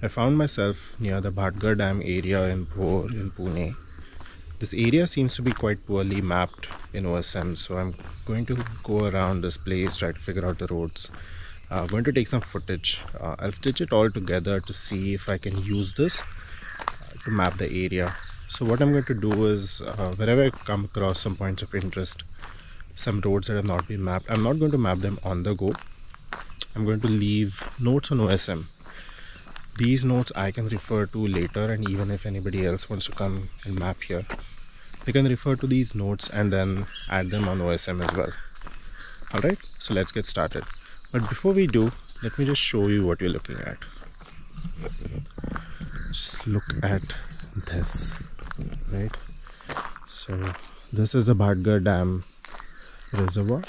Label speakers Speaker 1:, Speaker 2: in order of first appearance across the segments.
Speaker 1: I found myself near the Bhatgar Dam area in Bhor in Pune. This area seems to be quite poorly mapped in OSM, so I'm going to go around this place, try to figure out the roads. Going to take some footage. I'll stitch it all together to see if I can use this to map the area. So what I'm going to do is, wherever I come across some points of interest, some roads that have not been mapped, I'm not going to map them on the go. I'm going to leave notes on OSM. These notes I can refer to later, and even if anybody else wants to come and map here, they can refer to these notes and then add them on OSM as well. Alright, so let's get started. But before we do, let me just show you what you're looking at. Just look at this, right? So this is the Bhatgar Dam reservoir.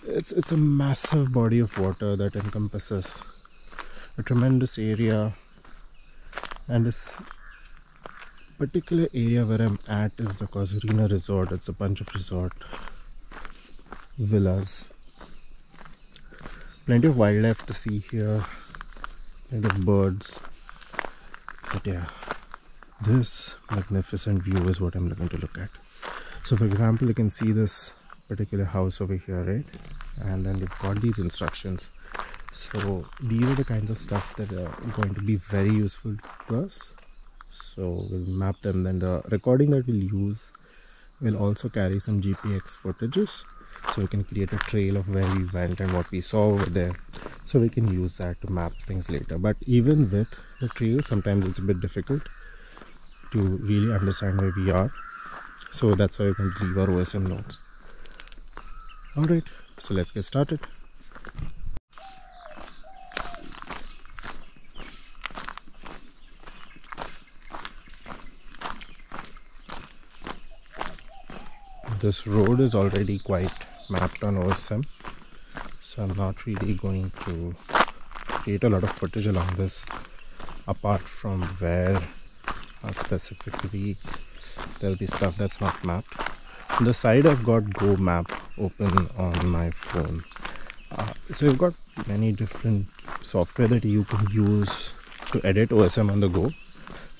Speaker 1: It's a massive body of water that encompasses a tremendous area, and this particular area where I'm at is the Casuarina Resort. It's a bunch of resort villas, plenty of wildlife to see here, plenty of birds. But yeah, this magnificent view is what I'm looking to look at. So for example, you can see this particular house over here, right? And then they've got these instructions. So these are the kinds of stuff that are going to be very useful to us. So we'll map them. Then the recording that we'll use will also carry some GPX footages, so we can create a trail of where we went and what we saw over there, so we can use that to map things later. But even with the trail, sometimes it's a bit difficult to really understand where we are, so that's why we can leave our OSM notes. Alright, so let's get started. This road is already quite mapped on OSM, so I'm not really going to create a lot of footage along this, apart from where specifically there'll be stuff that's not mapped. On the side I've got Go Map open on my phone. So you've got many different software that you can use to edit OSM on the go,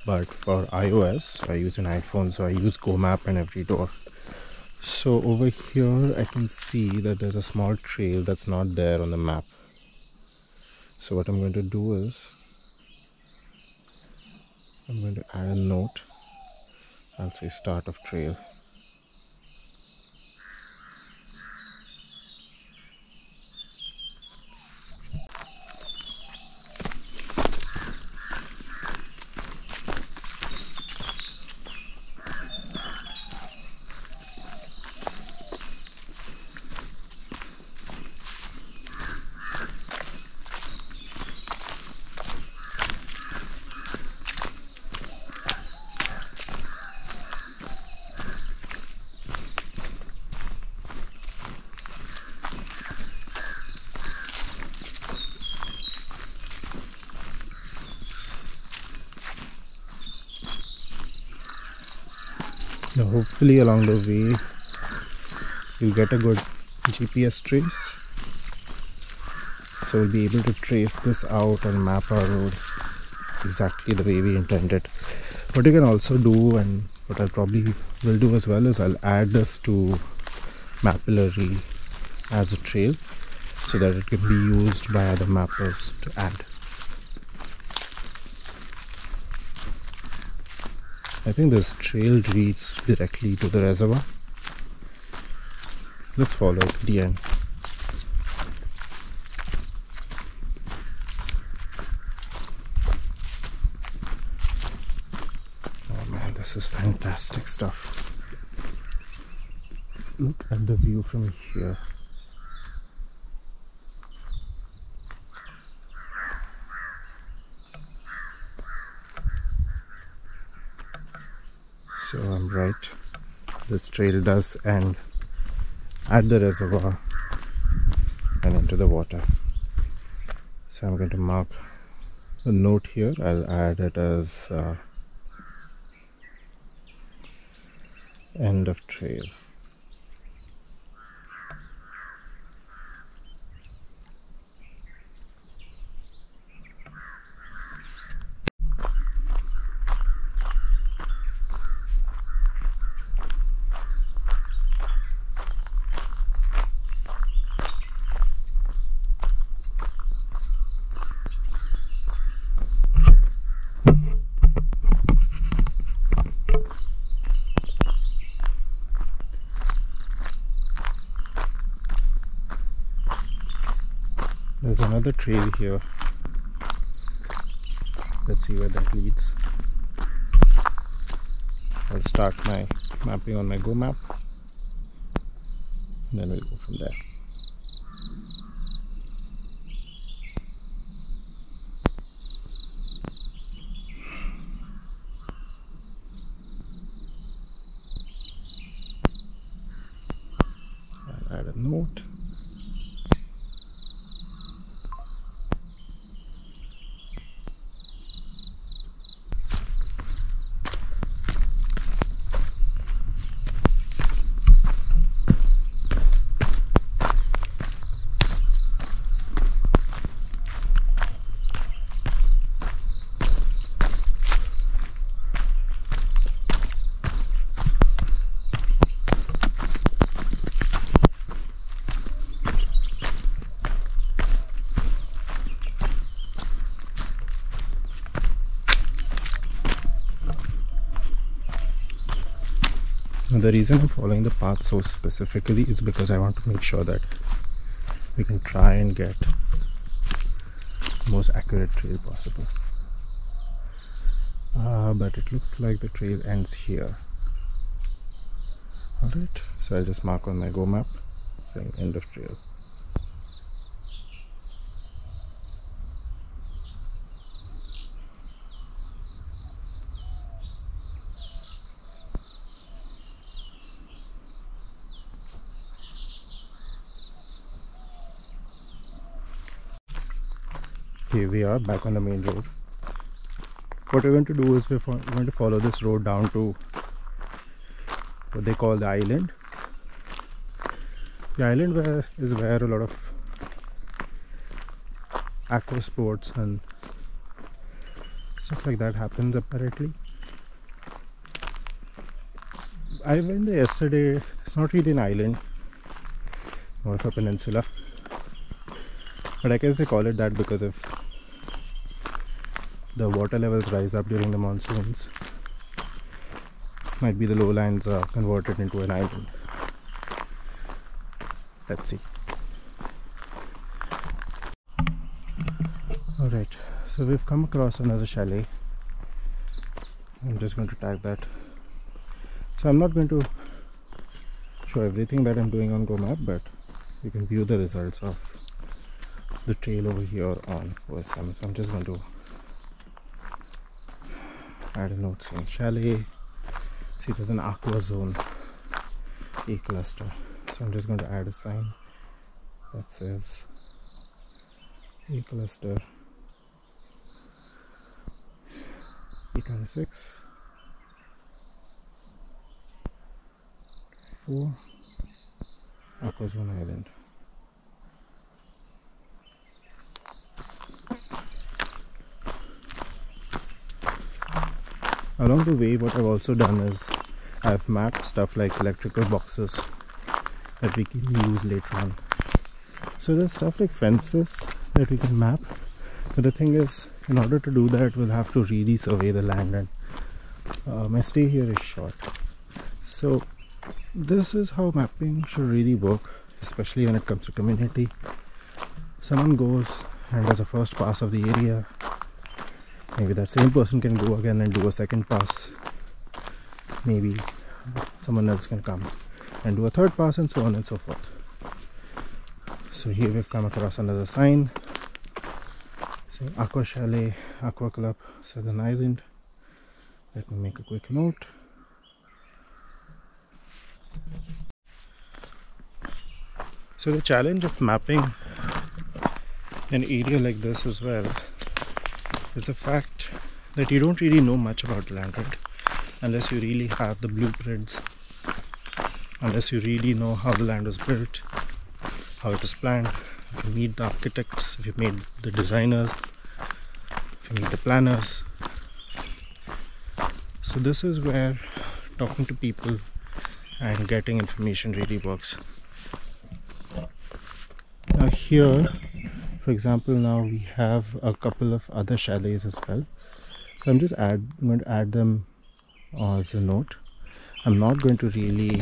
Speaker 1: but for iOS I use an iPhone, so I use Go Map and every door. So over here I can see that there's a small trail that's not there on the map. So what I'm going to do is I'm going to add a note. I'll say start of trail. Now hopefully along the way you'll get a good GPS trace, so we'll be able to trace this out and map our road exactly the way we intended. What you can also do, and what I probably will do as well, is I'll add this to Mapillary as a trail so that it can be used by other mappers to add. I think this trail leads directly to the reservoir. Let's follow it to the end. Oh man, this is fantastic stuff. Look at the view from here. So I'm right, this trail does end at the reservoir and into the water. So I'm going to mark a note here. I'll add it as end of trail. There's another trail here. Let's see where that leads. I'll start my mapping on my Go map, and then we'll go from there. I'll add a note. The reason I'm following the path so specifically is because I want to make sure that we can try and get the most accurate trail possible. But it looks like the trail ends here. Alright, so I'll just mark on my Go map saying end of trail. Here we are back on the main road. What we're going to do is we're going to follow this road down to what they call the island. The island is where a lot of aqua sports and stuff like that happens apparently. I went there yesterday. It's not really an island, more of a peninsula, but I guess they call it that because of the water levels rise up during the monsoons. Might be the lowlands are converted into an island. Let's see. Alright, so we've come across another chalet. I'm just going to tag that. So I'm not going to show everything that I'm doing on Go map, but you can view the results of the trail over here on OSM. So I'm just going to add a note saying chalet. See, there's an aqua zone, A cluster. So I'm just going to add a sign that says A cluster E26 4 aqua zone island. Along the way, what I've also done is I've mapped stuff like electrical boxes that we can use later on. So there's stuff like fences that we can map, but the thing is, in order to do that, we'll have to really survey the land, and my stay here is short. So this is how mapping should really work, especially when it comes to community. Someone goes and does a first pass of the area. Maybe that same person can go again and do a second pass. Maybe someone else can come and do a third pass, and so on and so forth. So here we've come across another sign saying Aqua Chalet, Aqua Club, Southern Island. Let me make a quick note. So the challenge of mapping an area like this as well is the fact that you don't really know much about land, right? Unless you really have the blueprints, unless you really know how the land was built, how it was planned, if you meet the architects, if you meet the designers, if you meet the planners. So this is where talking to people and getting information really works. Now here, for example, now we have a couple of other chalets as well. So I'm going to add them as a note. I'm not going to really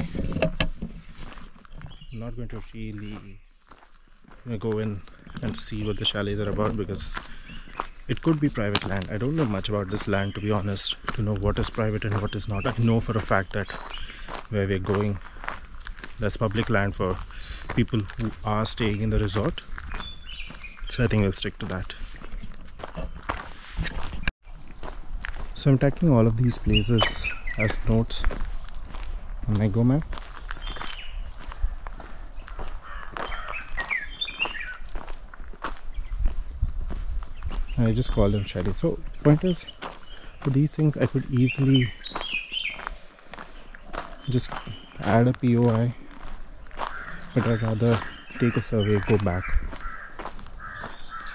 Speaker 1: go in and see what the chalets are about, because it could be private land. I don't know much about this land, to be honest, to know what is private and what is not. I know for a fact that where we're going, that's public land for people who are staying in the resort. So I think we'll stick to that. So I'm tagging all of these places as notes on my Go map. I just call them chalet. So point is, for these things I could easily just add a POI, but I'd rather take a survey, go back,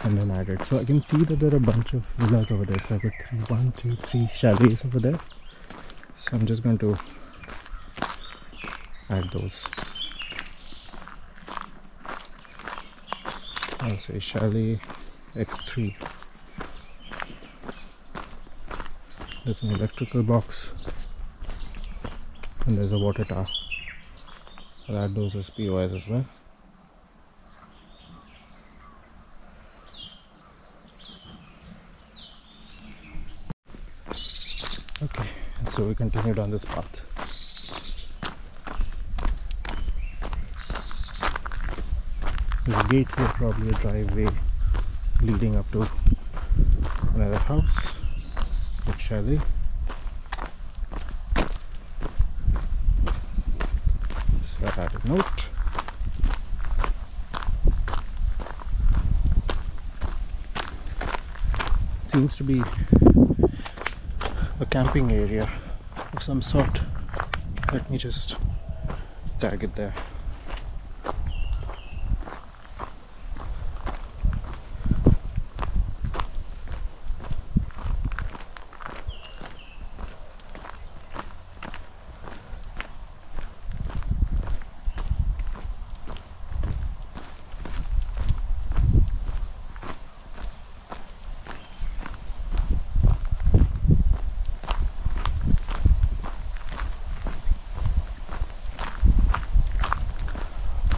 Speaker 1: and then add it. So I can see that there are a bunch of villas over there. So I got 1, 2, 3 chalets over there. So I'm just going to add those. I'll say chalet X3. There's an electrical box and there's a water tower. I'll add those as POIs as well. Okay, so we continued on this path. There's a gate here, probably a driveway leading up to another house. Good chalet. So I added a note. Seems to be a camping area of some sort. Let me just tag it there.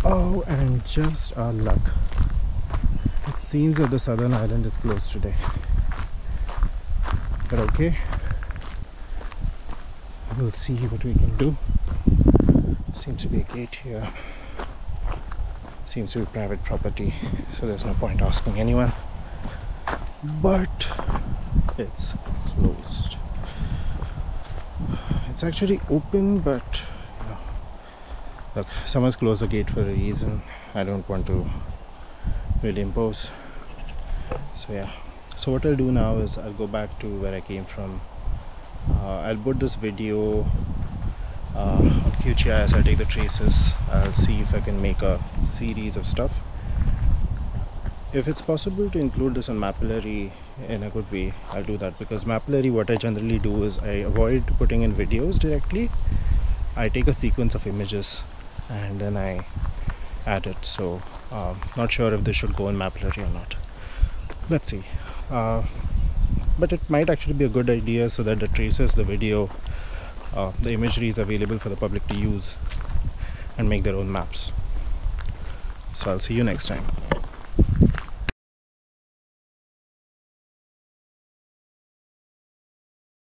Speaker 1: Oh, and just our luck, it seems that the southern island is closed today. But okay, we'll see what we can do. Seems to be a gate here. Seems to be private property, so there's no point asking anyone. But it's closed. It's actually open, but look, someone's closed the gate for a reason. I don't want to really impose. So yeah, so what I'll do now is I'll go back to where I came from. I'll put this video on QGIS. I'll take the traces. I'll see if I can make a series of stuff. If it's possible to include this on Mapillary in a good way, I'll do that, because Mapillary, what I generally do is I avoid putting in videos directly. I take a sequence of images and then I add it. So not sure if this should go in Mapillary or not. Let's see. But it might actually be a good idea, so that the traces, the video, the imagery is available for the public to use and make their own maps. So I'll see you next time.